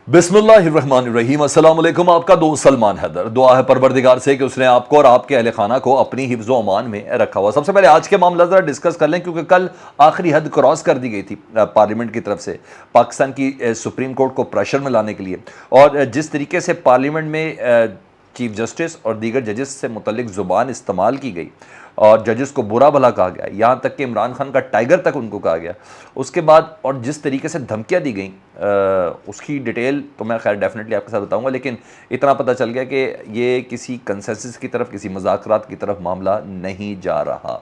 बिस्मिल्लाहिर्रहमानिर्रहीम। अस्सलाम वालेकुम। आपका दोस्त सलमान हैदर। दुआ है परवरदिगार से कि उसने आपको और आपके अहल खाना को अपनी हिफ्ज़ व अमान में रखा हुआ। सबसे पहले आज के मामला ज़रा डिस्कस कर लें, क्योंकि कल आखिरी हद क्रॉस कर दी गई थी पार्लियामेंट की तरफ से पाकिस्तान की सुप्रीम कोर्ट को प्रेशर में लाने के लिए। और जिस तरीके से पार्लियामेंट में चीफ जस्टिस और दीगर जजेस से मुतल्लिक ज़ुबान इस्तेमाल की गई और जजेस को बुरा भला कहा गया, यहाँ तक कि इमरान खान का टाइगर तक उनको कहा गया। उसके बाद और जिस तरीके से धमकियाँ दी गई, उसकी डिटेल तो मैं खैर डेफिनेटली आपके साथ बताऊंगा, लेकिन इतना पता चल गया कि ये किसी कंसेंसस की तरफ, किसी मुज़ाकरात की तरफ मामला नहीं जा रहा।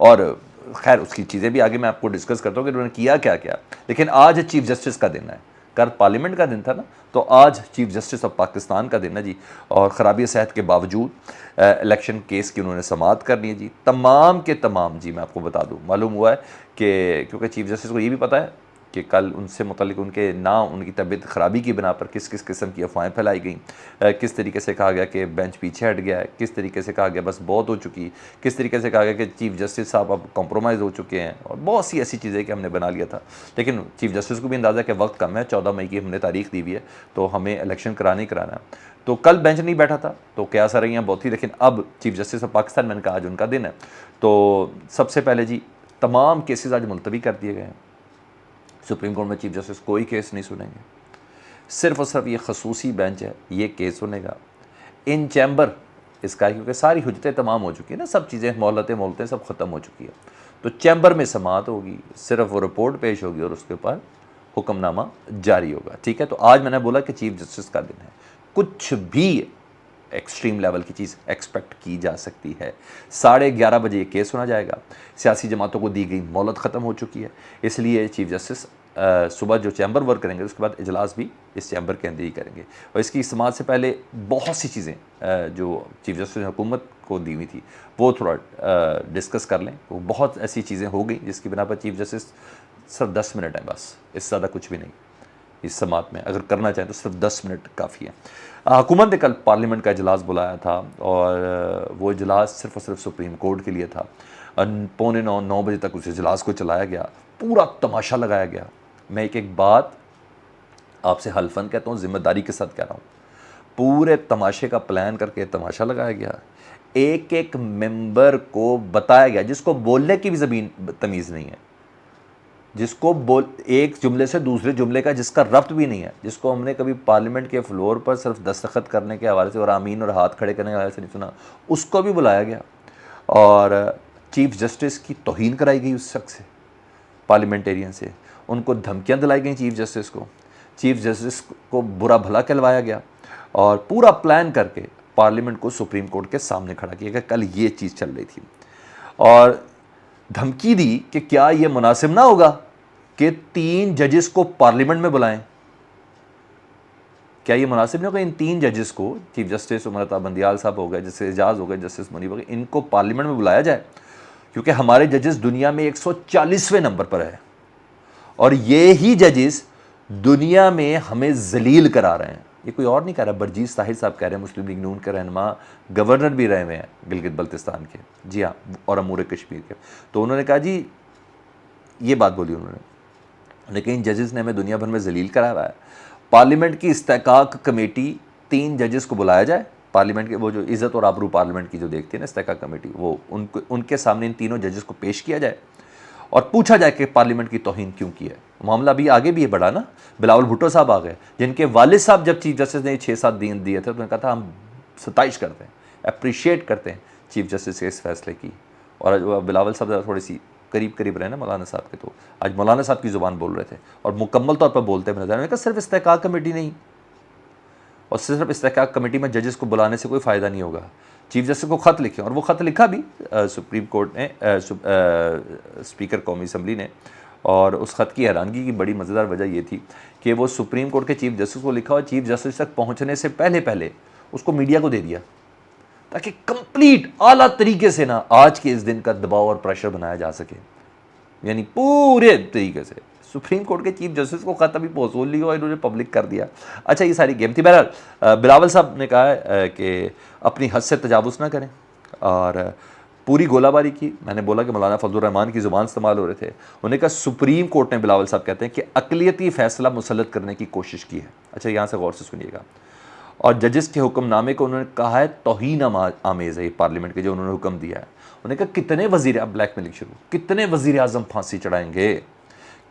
और खैर उसकी चीज़ें भी आगे मैं आपको डिस्कस करता हूँ कि उन्होंने किया क्या क्या। लेकिन आज चीफ जस्टिस का दिन है, कल पार्लियामेंट का दिन था ना, तो आज चीफ जस्टिस ऑफ पाकिस्तान का दिन है जी। और ख़राबी सेहत के बावजूद इलेक्शन केस की उन्होंने समाअत करनी है जी। तमाम के तमाम जी मैं आपको बता दूं, मालूम हुआ है कि क्योंकि चीफ जस्टिस को ये भी पता है कि कल उनसे मुतल्लिक उनके उनकी तबीयत ख़राबी की बिना पर किस किस किस्म की अफवाहें फैलाई गई, किस तरीके से कहा गया कि बेंच पीछे हट गया है, किस तरीके से कहा गया बस बहुत हो चुकी, किस तरीके से कहा गया कि चीफ जस्टिस साहब अब कॉम्प्रोमाइज़ हो चुके हैं, और बहुत सी ऐसी चीज़ें कि हमने बना लिया था। लेकिन चीफ जस्टिस को भी अंदाज़ा कि वक्त कम है, 14 मई की हमने तारीख दी हुई है, तो हमें इलेक्शन कराना ही कराना है। तो कल बेंच नहीं बैठा था तो क्या सरैयाँ बहुत थी, लेकिन अब चीफ जस्टिस ऑफ पाकिस्तान, मैंने कहा आज उनका दिन है। तो सबसे पहले जी तमाम केसेस आज मुलतवी कर दिए गए हैं। सुप्रीम कोर्ट में चीफ जस्टिस कोई केस नहीं सुनेंगे, सिर्फ और सिर्फ ये खसूसी बेंच है, ये केस सुनेगा। इन चैम्बर इसका है क्योंकि सारी हुज्जतें तमाम हो चुकी है ना, सब चीज़ें मोहलतें सब ख़त्म हो चुकी है। तो चैम्बर में समाअत होगी, सिर्फ वो रिपोर्ट पेश होगी और उसके ऊपर हुक्मनामा जारी होगा। ठीक है, तो आज मैंने बोला कि चीफ जस्टिस का दिन है, कुछ भी एक्सट्रीम लेवल की चीज़ एक्सपेक्ट की जा सकती है। 11:30 बजे ये केस सुना जाएगा। सियासी जमातों को दी गई मोहलत ख़त्म हो चुकी है, इसलिए चीफ जस्टिस सुबह जो चैम्बर वर्क करेंगे उसके बाद इजलास भी इस चैम्बर के अंदर ही करेंगे। और इसकी समाअत से पहले बहुत सी चीज़ें जो चीफ जस्टिस ने हुकूमत को दी हुई थी वो थोड़ा डिस्कस कर लें। तो बहुत ऐसी चीज़ें हो गई जिसकी बिना पर चीफ जस्टिस सिर्फ 10 मिनट है, बस इससे ज़्यादा कुछ भी नहीं इस समाअत में। अगर करना चाहें तो सिर्फ 10 मिनट काफ़ी है। हुकूमत ने कल पार्लियामेंट का इजलास बुलाया था और वो इजलास सिर्फ और सिर्फ सुप्रीम कोर्ट के लिए था। 8:45-9 बजे तक उस इजलास को चलाया गया, पूरा तमाशा लगाया गया। मैं एक एक बात आपसे हल्फन कहता हूँ, ज़िम्मेदारी के साथ कह रहा हूँ, पूरे तमाशे का प्लान करके तमाशा लगाया गया। एक एक मेंबर को बताया गया, जिसको बोलने की भी ज़मीन तमीज़ नहीं है, जिसको एक जुमले से दूसरे जुमले का जिसका रब्त भी नहीं है, जिसको हमने कभी पार्लियामेंट के फ्लोर पर सिर्फ दस्तखत करने के हवाले से और आमीन और हाथ खड़े करने के हवाले से नहीं सुना, उसको भी बुलाया गया। और चीफ जस्टिस की तौहीन कराई गई उस शख्स से, पार्लियामेंटेरियन से, उनको धमकियां दिलाई गई चीफ जस्टिस को, चीफ जस्टिस को बुरा भला कहलवाया गया और पूरा प्लान करके पार्लियामेंट को सुप्रीम कोर्ट के सामने खड़ा किया गया। कल ये चीज़ चल रही थी और धमकी दी कि क्या यह मुनासिब ना होगा कि 3 जजेस को पार्लियामेंट में बुलाएं। क्या ये मुनासिब नहीं होगा इन 3 जजेस को, चीफ जस्टिस उमर बंदियाल साहब हो गए, जस्टिस एजाज हो गए, जस्टिस मुनीब हो गए, इनको पार्लियामेंट में बुलाया जाए, क्योंकि हमारे जजेस दुनिया में 140वें नंबर पर है और ये ही जजेस दुनिया में हमें जलील करा रहे हैं। ये कोई और नहीं कह रहा, बरजीस ताहिर साहब कह रहे हैं, मुस्लिम लीग नून के रहनुमा, गवर्नर भी रहे हुए हैं गिलगित बल्तिस्तान के, जी हाँ, और अमूर कश्मीर के। तो उन्होंने कहा जी, ये बात बोली उन्होंने, लेकिन इन जजेस ने हमें दुनिया भर में जलील करा रहा है। पार्लियामेंट की इस्तेकाक कमेटी 3 जजेस को बुलाया जाए, पार्लियामेंट के वो जो इज़्ज़त और आबरू पार्लियामेंट की जो देखती है ना इस्तेकाक कमेटी, वो उनके सामने इन तीनों जजेस को पेश किया जाए और पूछा जाए कि पार्लियामेंट की तौहीन क्यों की है। मामला अभी आगे भी है बढ़ा ना, बिलावल भुट्टो साहब आ गए, जिनके वालिद साहब जब चीफ जस्टिस ने 6-7 दिन दिए थे तो उन्होंने कहा था हम सताइश करते हैं, अप्रिशिएट करते हैं चीफ जस्टिस के इस फैसले की। और बिलावल साहब थोड़ी सी करीब करीब रहे ना मौलाना साहब के, तो आज मौलाना साहब की ज़ुबान बोल रहे थे और मुकम्मल तौर पर बोलते हुए नजर। मैंने कहा सिर्फ इस्तेकाक कमेटी नहीं, और सिर्फ इस्तेकाक कमेटी में जजेस को बुलाने से कोई फ़ायदा नहीं होगा। चीफ जस्टिस को ख़त लिखे, और वो ख़त लिखा भी सुप्रीम कोर्ट ने, स्पीकर कौमी असम्बली ने। और उस ख़त की हैरानगी की बड़ी मज़ेदार वजह ये थी कि वो सुप्रीम कोर्ट के चीफ जस्टिस को लिखा और चीफ जस्टिस तक पहुँचने से पहले पहले उसको मीडिया को दे दिया, ताकि कंप्लीट आला तरीके से ना आज के इस दिन का दबाव और प्रेशर बनाया जा सके। यानी पूरे तरीके से सुप्रीम कोर्ट के चीफ जस्टिस को ख़त अभी मौसूल नहीं हुआ, इन्होंने पब्लिक कर दिया। अच्छा, ये सारी गेम थी। बहरहाल बिलावल साहब ने कहा है कि अपनी हद से तजावुज़ ना करें और پوری گولہ باری کی. میں نے بولا کہ مولانا فضل الرحمان کی زبان استعمال ہو رہے تھے. انہوں نے کہا سپریم کورٹ نے، بلاول صاحب کہتے ہیں کہ اقلیتی فیصلہ مسلط کرنے کی کوشش کی ہے. اچھا یہاں سے غور سے سنیے گا. اور ججز کے حکم نامے کو انہوں نے کہا ہے توہین آمیز ہے یہ پارلیمنٹ کے جو انہوں نے حکم دیا ہے. انہوں نے کہا کتنے وزیر، اب بلیک میلنگ شروع، کتنے وزیر اعظم پھانسی چڑھائیں گے،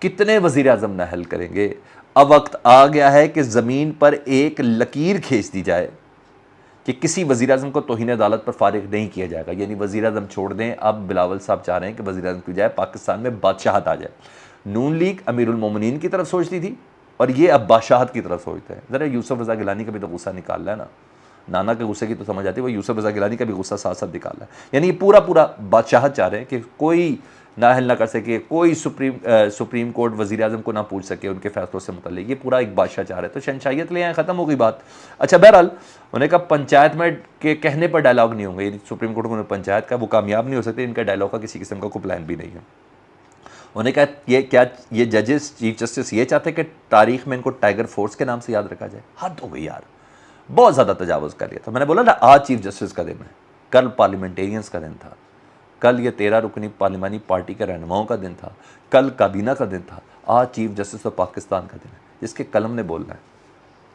کتنے وزیر اعظم نااہل کریں گے. اب وقت آ گیا ہے کہ زمین پر ایک لکیر کھینچ دی جائے کہ کسی وزیر اعظم کو توہین عدالت پر فارغ نہیں کیا جائے گا. یعنی وزیر اعظم چھوڑ دیں، اب بلاول صاحب چاہ رہے ہیں کہ وزیر اعظم کی جائے پاکستان میں بادشاہت آ جائے. نون لیگ امیر المومنین کی طرف سوچتی تھی اور یہ اب بادشاہت کی طرف سوچتا ہے. ذرا یوسف رضا گیلانی کا بھی تو غصہ نکال رہا ہے نا. نانا کے غصے کی تو سمجھ آتی ہے، وہ یوسف رضا گیلانی کا بھی غصہ ساتھ ساتھ نکال رہا ہے. یعنی یہ پورا بادشاہت چاہ رہے ہیں کہ کوئی نااہل نہ کر سکے، کوئی سپریم کورٹ وزیر اعظم کو نہ پوچھ سکے ان کے فیصلوں سے متعلق. یہ پورا ایک بادشاہ چاہ رہے ہیں. تو شہنشاہیت لے آئیں، ختم ہو گئی بات. اچھا بہرحال انہوں نے کہا پنچایت میں کے کہنے پر ڈائلاگ نہیں ہوں گے. یعنی سپریم کورٹ کو پنچایت کا وہ کامیاب نہیں ہو سکتے، ان کا ڈائلاگ کا کسی قسم کا کوئی پلان بھی نہیں ہے. انہوں نے کہا یہ ججز چیف جسٹس یہ چاہتے کہ تاریخ میں ان کو ٹائیگر فورس کے نام سے یاد رکھا جائے. حد ہو گئی یار، بہت زیادہ تجاوز کر لیا تھا. میں نے بولا نا آج چیف جسٹس کا دن ہے، کل پارلیمنٹیرینز کا دن تھا، کل یہ 13 رکنی پارلیمانی پارٹی کے رہنماؤں کا دن تھا، کل کابینہ کا دن تھا. آج چیف جسٹس آف پاکستان کا دن ہے، جس کے قلم نے بولنا ہے،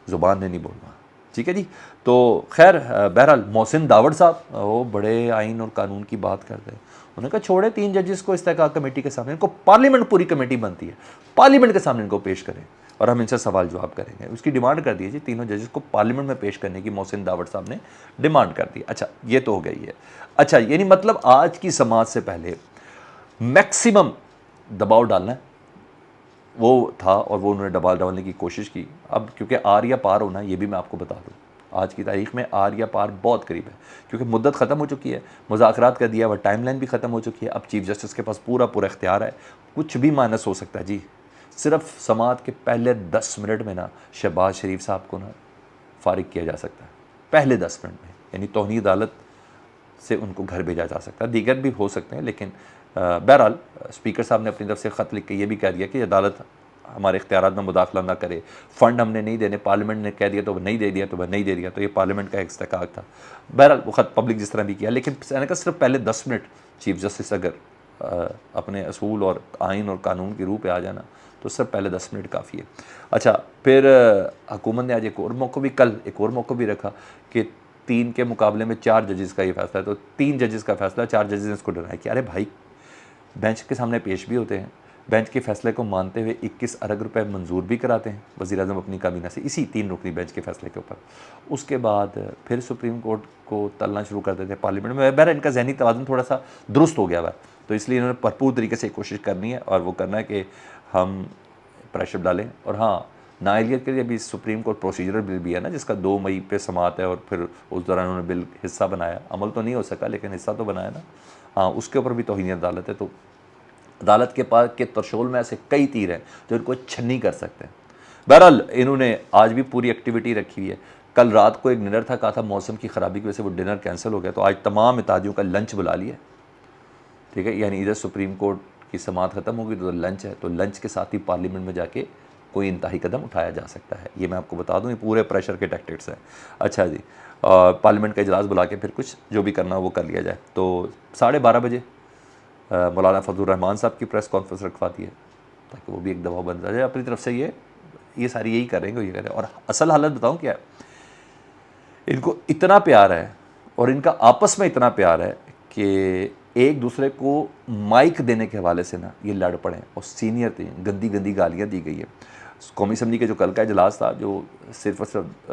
زبان نے نہیں بولنا. ٹھیک ہے جی. تو خیر بہرحال محسن داوڑ صاحب وہ بڑے آئین اور قانون کی بات کرتے ہیں. انہوں نے کہا چھوڑے 3 ججز کو استحقاق کمیٹی کے سامنے، ان کو پارلیمنٹ پوری کمیٹی بنتی ہے، پارلیمنٹ کے سامنے ان کو پیش کریں اور ہم ان سے سوال جواب کریں گے. اس کی ڈیمانڈ کر دی جی، تینوں ججز کو پارلیمنٹ میں پیش کرنے کی محسن داوڑ صاحب نے ڈیمانڈ کر دی. اچھا یہ تو ہو گئی ہے. اچھا یعنی مطلب آج کی سماعت سے پہلے میکسیمم دباؤ ڈالنا ہے وہ تھا، اور وہ انہوں نے دباؤ ڈالنے کی کوشش کی. اب کیونکہ آر یا پار ہونا، یہ بھی میں آپ کو بتا دوں، آج کی تاریخ میں آر یا پار بہت قریب ہے، کیونکہ مدت ختم ہو چکی ہے، مذاکرات کا دیا ہوا ٹائم لائن بھی ختم ہو چکی ہے. اب چیف جسٹس کے پاس پورا اختیار ہے، کچھ بھی مائنس ہو سکتا ہے جی. صرف سماعت کے پہلے 10 منٹ میں نا شہباز شریف صاحب کو نا فارغ کیا جا سکتا ہے، پہلے 10 منٹ میں. یعنی توہین عدالت سے ان کو گھر بھیجا جا سکتا ہے، دیگر بھی ہو سکتے ہیں. لیکن بہرحال اسپیکر صاحب نے اپنی طرف سے خط لکھ کے یہ بھی کہہ دیا کہ عدالت ہمارے اختیارات میں مداخلہ نہ کرے. فنڈ ہم نے نہیں دینے، پارلیمنٹ نے کہہ دیا تو وہ نہیں دے دیا تو وہ نہیں دے دیا، تو یہ پارلیمنٹ کا ایک استحقاق تھا. بہرحال وہ خط پبلک جس طرح بھی کیا، لیکن میں نے کہا صرف پہلے 10 منٹ چیف جسٹس اگر اپنے اصول اور آئین اور قانون کی روح پہ آ جانا تو صرف پہلے 10 منٹ کافی ہے. اچھا پھر حکومت نے آج ایک اور موقع بھی، کل ایک اور موقع بھی رکھا کہ 3 کے مقابلے میں 4 ججز کا یہ فیصلہ ہے، تو 3 ججز کا فیصلہ، 4 ججز نے اس کو ڈرایا کہ ارے بھائی بینچ کے سامنے پیش بھی ہوتے ہیں، بینچ کے فیصلے کو مانتے ہوئے 21 ارب روپے منظور بھی کراتے ہیں وزیر اعظم اپنی کابینہ سے اسی 3 رکنی بینچ کے فیصلے کے اوپر. اس کے بعد پھر سپریم کورٹ کو تلنا شروع کر دیتے ہیں پارلیمنٹ میں. بہرحال ان کا ذہنی توازن تھوڑا سا درست ہو گیا ہوا ہے، تو اس لیے انہوں نے بھرپور طریقے سے کوشش کرنی ہے، اور وہ کرنا ہے کہ ہم پریشر ڈالیں. اور ہاں نااہلیت کے لیے ابھی سپریم کورٹ پروسیجرل بل بھی ہے نا، جس کا 2 مئی پہ سماعت ہے، اور پھر اس دوران انہوں نے بل حصہ بنایا، عمل تو نہیں ہو سکا لیکن حصہ تو بنایا نا. ہاں اس کے اوپر بھی توہین عدالت ہے. تو عدالت کے پاس کے ترشول میں ایسے کئی تیر ہیں جو ان کو چھنی کر سکتے ہیں. بہرحال انہوں نے آج بھی پوری ایکٹیویٹی رکھی ہوئی ہے. کل رات کو ایک ڈنر تھا، کہا تھا موسم کی خرابی کی وجہ سے وہ ڈنر کینسل ہو گیا، تو آج تمام اتحادیوں کا لنچ بلا لیا. ٹھیک ہے، یعنی ادھر سپریم کورٹ کی سماعت ختم ہوگی تو لنچ ہے، تو لنچ کے ساتھ ہی پارلیمنٹ میں جا کے کوئی انتہائی قدم اٹھایا جا سکتا ہے. یہ میں آپ کو بتا دوں، یہ پورے پریشر کے ٹیکٹکس ہیں. اچھا جی، پارلیمنٹ کا اجلاس بلا کے پھر کچھ جو بھی کرنا وہ کر لیا جائے. تو 12:30 بجے مولانا فضل الرحمان صاحب کی پریس کانفرنس رکھواتی ہے تاکہ وہ بھی ایک دباؤ بن جائے اپنی طرف سے. یہ ساری یہی کریں گے، یہ کریں. اور اصل حالت بتاؤں کیا ہے، ان کو اتنا پیار ہے اور ان کا آپس میں اتنا پیار ہے کہ ایک دوسرے کو مائک دینے کے حوالے سے نا یہ لڑ پڑے، اور سینئر تھے، گندی گندی گالیاں دی گئی ہیں. قومی اسمبلی کے جو کل کا اجلاس تھا، جو صرف اور صرف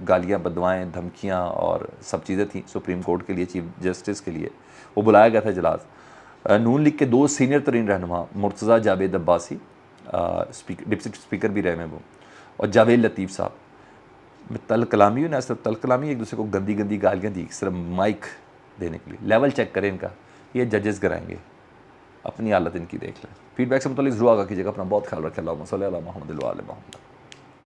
گالیاں، بدوائیں، دھمکیاں اور سب چیزیں تھیں سپریم کورٹ کے لیے، چیف جسٹس کے لیے، وہ بلایا گیا تھا اجلاس. نون لیگ کے 2 سینئر ترین رہنما مرتضیٰ جاوید عباسی، ڈپٹی اسپیکر بھی رہے ہیں وہ، اور جاوید لطیف صاحب، تل کلامی نہ صرف تل کلامی، ایک دوسرے کو گندی گندی گالیاں دی صرف مائک دینے کے لیے. لیول چیک کریں ان کا، یہ ججز کرائیں گے، اپنی حالت ان کی دیکھ لیں. فیڈ بیک سے متعلق ضرور آگاہ کیجیے گا. اپنا بہت خیال رکھیں. اللہم صلی علی محمد و آل محمد.